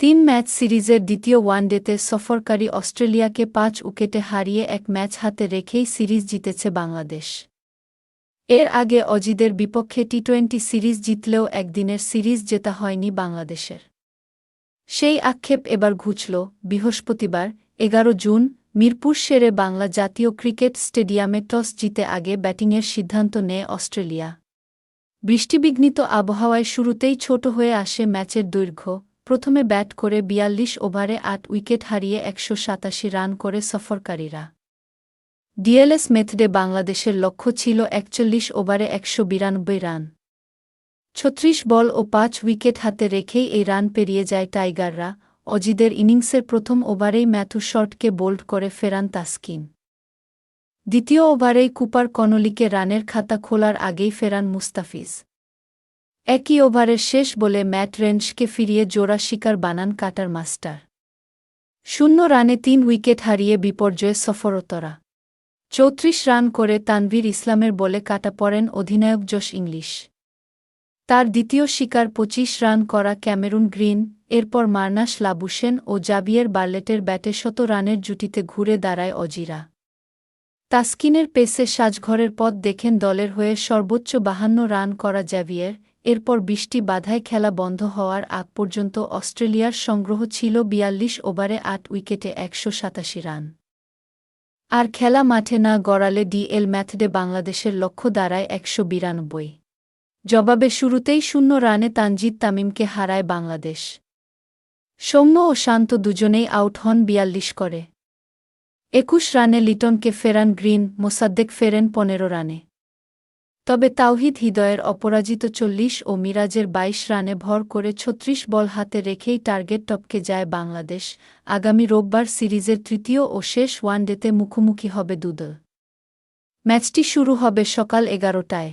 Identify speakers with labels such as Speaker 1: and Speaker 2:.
Speaker 1: Match সিরিজের দ্বিতীয় ওয়ানডেতে সফরকারী অস্ট্রেলিয়াকে ৫ উইকেটে হারিয়ে এক ম্যাচ হাতে রেখেই সিরিজ জিতেছে বাংলাদেশ। এর আগে অজিদের বিপক্ষে টি-২০ সিরিজ জিতলেও একদিনের সিরিজ জেতা হয়নি বাংলাদেশের। সেই আক্ষেপ এবার ঘুচল। বৃহস্পতিবার ১১ জুন মিরপুর শেরে বাংলা জাতীয় ক্রিকেট স্টেডিয়ামে টস জিতে আগে ব্যাটিংয়ের সিদ্ধান্ত নেয় অস্ট্রেলিয়া। বৃষ্টিবিঘ্নিত আবহাওয়ায় শুরুতেই ছোট হয়ে আসে ম্যাচের দৈর্ঘ্য। প্রথমে ব্যাট করে ৪২ ওভারে ৮ উইকেট হারিয়ে ১৮৭ রান করে সফরকারীরা। ডিএলএস মেথডে বাংলাদেশের লক্ষ্য ছিল ৪১ ওভারে ১৯২ রান। ৩৬ বল ও ৫ উইকেট হাতে রেখেই এই রান পেরিয়ে যায় টাইগাররা। অজিদের ইনিংসের প্রথম ওভারেই ম্যাথু শর্টকে বোল্ড করে ফেরান তাসকিন। দ্বিতীয় ওভারেই কুপার কনলিকে রানের খাতা খোলার আগেই ফেরান মুস্তাফিজ। একই ওভারের শেষ বলে ম্যাট রেঞ্জকে ফিরিয়ে জোড়া শিকার বানান কাটার মাস্টার। ০ রানে ৩ উইকেট হারিয়ে বিপর্যয়ে সফরতরা। ৩৪ রান করে তানভীর ইসলামের বলে কাটা পড়েন অধিনায়ক জশ ইংলিশ। তার দ্বিতীয় শিকার ২৫ রান করা ক্যামেরুন গ্রিন। এরপর মার্নাস লাবুশেন ও জাবিয়ের বার্লেটের ব্যাটে ১০০ রানের জুটিতে ঘুরে দাঁড়ায় অজিরা। তাসকিনের পেসে সাজঘরের পথ দেখেন দলের হয়ে সর্বোচ্চ ৫২ রান করা জাভিয়ের। এরপর বৃষ্টি বাধায় খেলা বন্ধ হওয়ার আগ পর্যন্ত অস্ট্রেলিয়ার সংগ্রহ ছিল ৪২ ওভারে ৮ উইকেটে ১৮৭ রান। আর খেলা মাঠে না গড়ালে ডিএল ম্যাথডে বাংলাদেশের লক্ষ্য দাঁড়ায় ১৯২। জবাবে শুরুতেই ০ রানে তানজিদ তামিমকে হারায় বাংলাদেশ। সৌম্য ও শান্ত দুজনেই আউট হন ৪২ করে। ২১ রানে লিটনকে ফেরান গ্রিন, মোসাদ্দেক ফেরেন ১৫ রানে। তবে তাওহিদ হৃদয়ের অপরাজিত ৪০ ও মিরাজের ২২ রানে ভর করে ৩৬ বল হাতে রেখেই টার্গেট টপকে যায় বাংলাদেশ। আগামী রোববার সিরিজের তৃতীয় ও শেষ ওয়ানডেতে মুখোমুখি হবে দুদল। ম্যাচটি শুরু হবে সকাল ১১টায়।